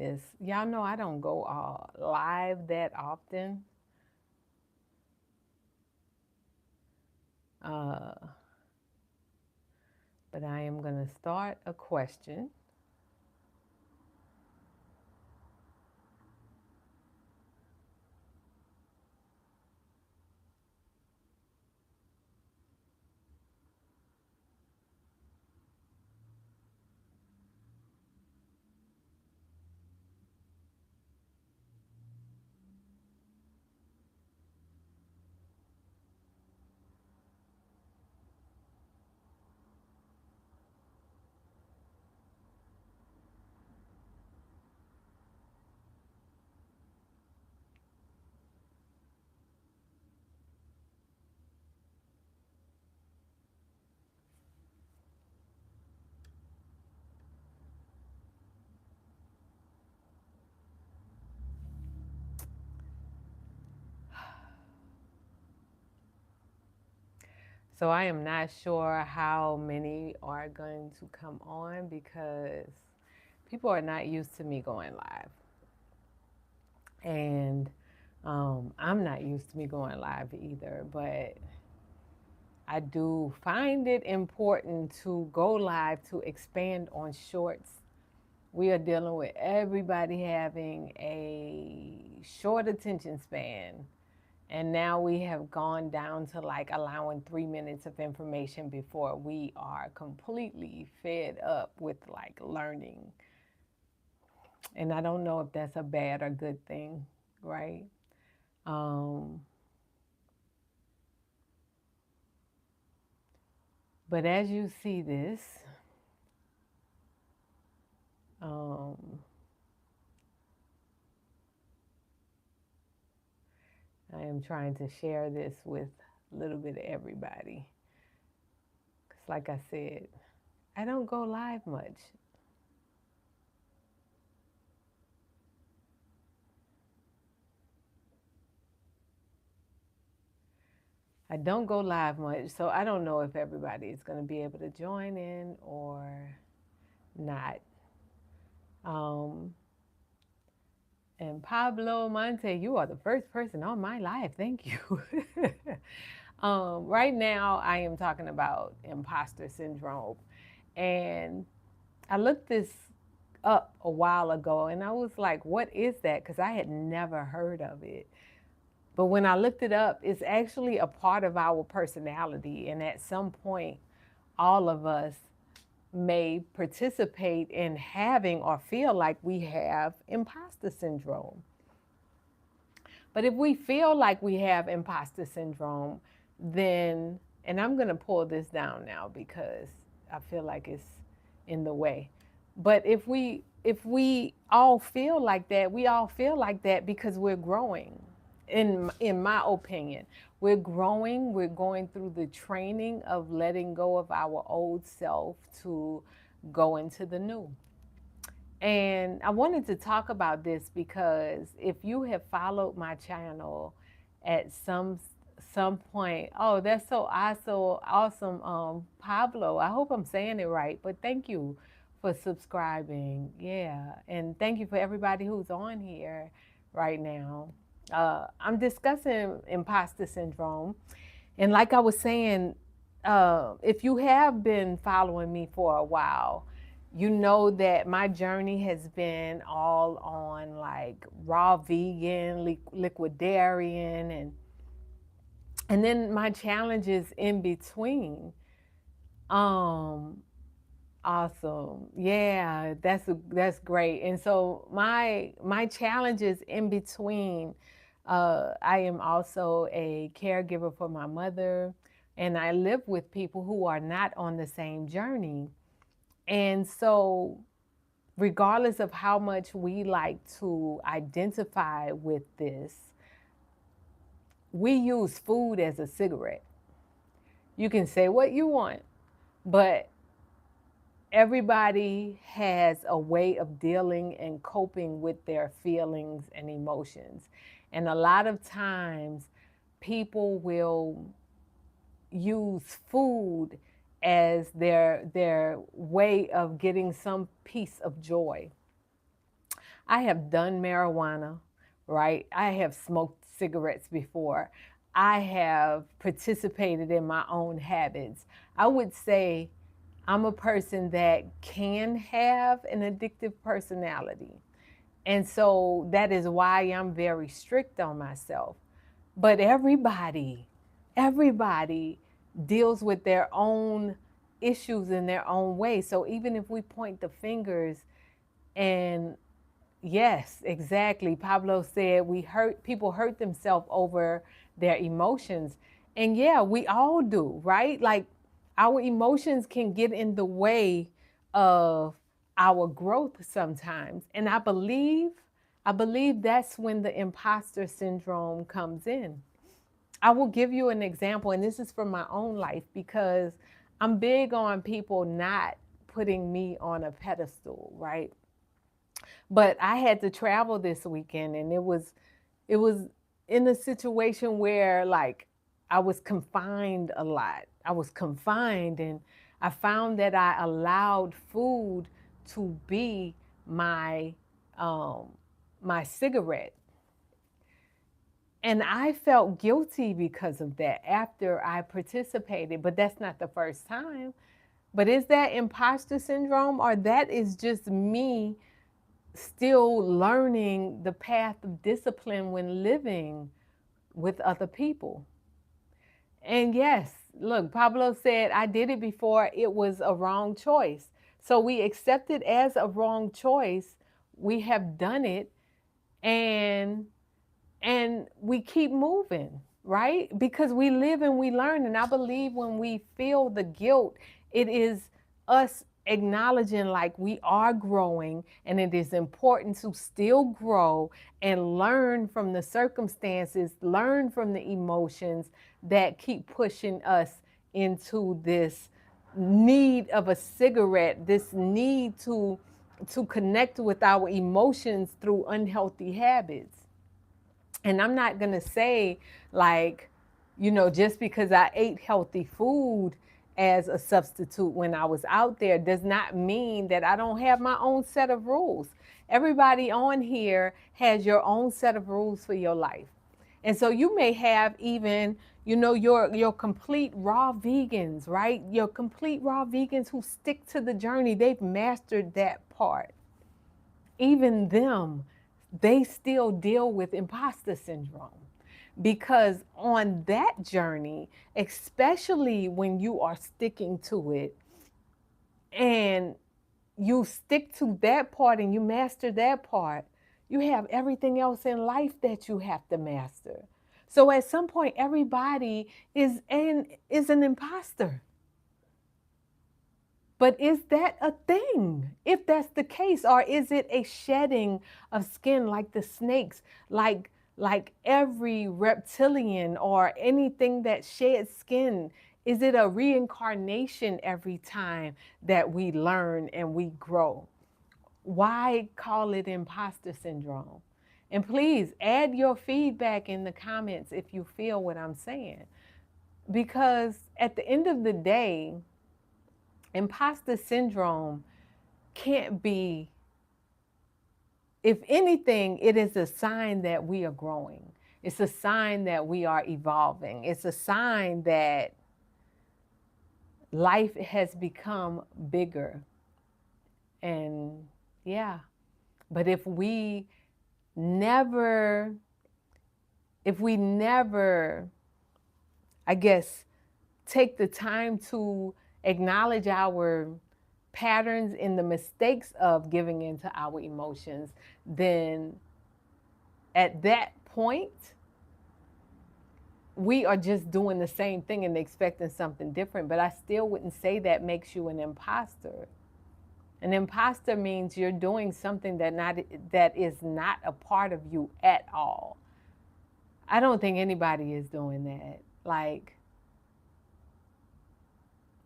this. Y'all know I don't go live that often. Uh, but I am going to start a question. So I am not sure how many are going to come on because people are not used to me going live. And I'm not used to me going live either, but I do find it important to go live to expand on shorts. We are dealing with everybody having a short attention span. And now we have gone down to like allowing 3 minutes of information before we are completely fed up with like learning. And I don't know if that's a bad or good thing, right? Um, but as you see this, um, I am trying to share this with a little bit of everybody. Because, like I said, I don't go live much. I don't go live much, so I don't know if everybody is going to be able to join in or not. Um, and Pablo Monte, you are the first person on my live. Thank you. Right now, I am talking about imposter syndrome. And I looked this up a while ago and I was like, what is that? Because I had never heard of it. But when I looked it up, it's actually a part of our personality. And at some point, all of us may participate in having or feel like we have imposter syndrome. But if we feel like we have imposter syndrome, then, and I'm going to pull this down now because I feel like it's in the way. But if we all feel like that, we all feel like that because we're growing. In my opinion, we're growing, we're going through the training of letting go of our old self to go into the new. And I wanted to talk about this because if you have followed my channel at some point, oh, that's so awesome, Pablo. I hope I'm saying it right, but thank you for subscribing. Yeah, and thank you for everybody who's on here right now. I'm discussing imposter syndrome, and like I was saying, if you have been following me for a while, you know that my journey has been all on like raw vegan, liquidarian, and then my challenges in between. Um, awesome, yeah, that's great. And so my challenges in between. I am also a caregiver for my mother, and I live with people who are not on the same journey. And so regardless of how much we like to identify with this, we use food as a cigarette. You can say what you want, but everybody has a way of dealing and coping with their feelings and emotions. And a lot of times, people will use food as their way of getting some piece of joy. I have done marijuana, right? I have smoked cigarettes before. I have participated in my own habits. I would say I'm a person that can have an addictive personality. And so that is why I'm very strict on myself. But everybody deals with their own issues in their own way. So even if we point the fingers and yes, exactly. Pablo said people hurt themselves over their emotions. And yeah, we all do, right? Like our emotions can get in the way of our growth sometimes. And I believe that's when the imposter syndrome comes in. I will give you an example, and this is from my own life because I'm big on people not putting me on a pedestal, right? But I had to travel this weekend, and it was in a situation where like I was confined a lot. I was confined, and I found that I allowed food to be my um, my cigarette. And I felt guilty because of that after I participated, but that's not the first time. But is that imposter syndrome, or that is just me still learning the path of discipline when living with other people? And yes, look, Pablo said, I did it before, it was a wrong choice. So we accept it as a wrong choice. We have done it, and we keep moving, right? Because we live and we learn. And I believe when we feel the guilt, it is us acknowledging like we are growing, and it is important to still grow and learn from the circumstances, learn from the emotions that keep pushing us into this need of a cigarette, this need to connect with our emotions through unhealthy habits. And I'm not going to say, like, just because I ate healthy food as a substitute when I was out there does not mean that I don't have my own set of rules. Everybody on here has your own set of rules for your life. And so you may have even, your complete raw vegans, right? Your complete raw vegans who stick to the journey. They've mastered that part. Even them, they still deal with imposter syndrome because on that journey, especially when you are sticking to it and you stick to that part and you master that part, you have everything else in life that you have to master. So at some point, everybody is an imposter. But is that a thing? If that's the case, or is it a shedding of skin like the snakes, like every reptilian or anything that sheds skin? Is it a reincarnation every time that we learn and we grow? Why call it imposter syndrome? And please add your feedback in the comments if you feel what I'm saying. Because at the end of the day, imposter syndrome can't be, if anything, it is a sign that we are growing. It's a sign that we are evolving. It's a sign that life has become bigger. And yeah, but never, if we never, I guess, take the time to acknowledge our patterns in the mistakes of giving into our emotions, then at that point, we are just doing the same thing and expecting something different. But I still wouldn't say that makes you an imposter. An imposter means you're doing something that is not a part of you at all. I don't think anybody is doing that. Like,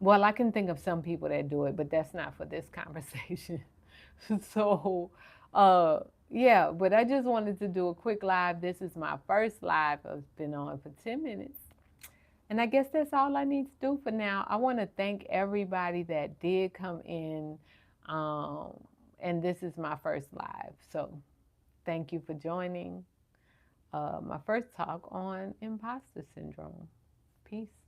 well, I can think of some people that do it, but that's not for this conversation. So, uh, yeah, but I just wanted to do a quick live. This is my first live. I've been on for 10 minutes. And I guess that's all I need to do for now. I want to thank everybody that did come in. And this is my first live. So Thank you for joining my first talk on imposter syndrome. Peace.